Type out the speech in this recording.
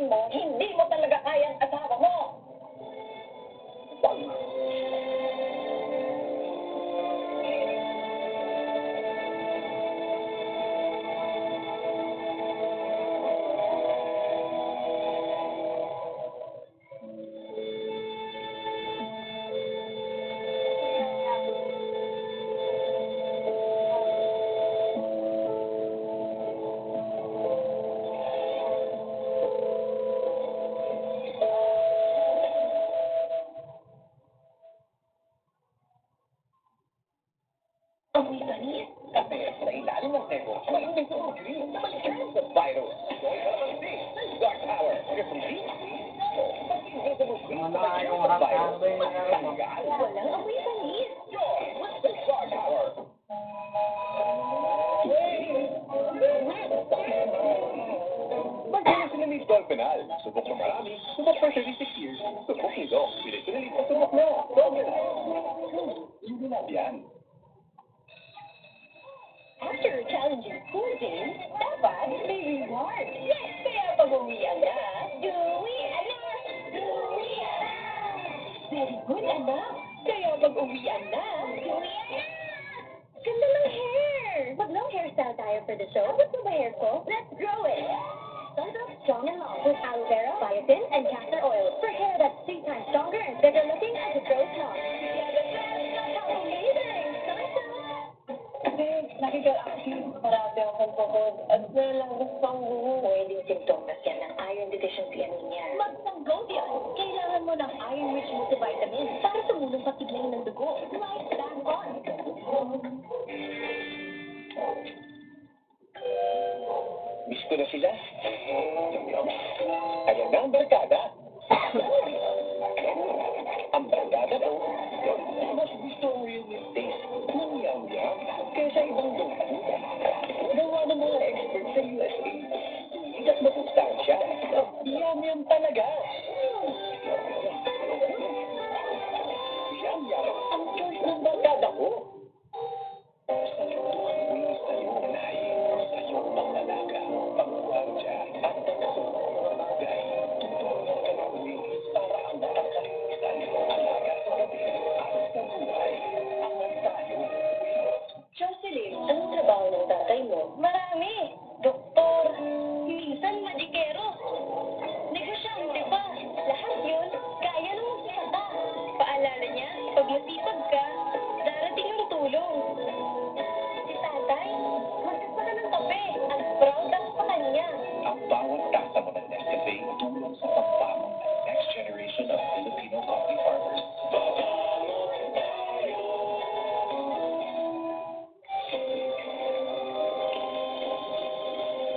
mo, hindi mo talaga kayang asawa mo. Amoy panis. Kasi sa ilalim ng negosyo, may green na may germs of virus. Soy calamansi, Dark Hour. Kasi pag invisible green na may germs of virus, matanggal. Walang amoy panis. Joy with the Dark Hour. Magkano sila ni Dolphinal? Subok ng marami, subok for 36 years, subok ni Doc. Pinili sa subok na. Dolphinal. Hindi na yan. After a challenging school day, dapat may reward. Kaya pag uwian na, duwian na! Duwian na! Very good, anak. Kaya pag uwian na, duwian na! Ganda ng hair! Mag-long hairstyle tayo for the show. Abot mo ba hair ko? Let's grow it! Start off strong and long with aloe vera, biotin, and castor oil for hair that's 3 times stronger and thicker looking as it grows long. How amazing! Kasi nakika-active, marami akong pupod, at nalalabas pa ang buho. Pwedeng simptomas yan ng iron deficiency anemia. Magsanggol yan! Kailangan mo ng iron-rich multivitamin para tumulong patiglayin ng dugo. Right back on! Miss ko na sila. Ayan na ang barkada.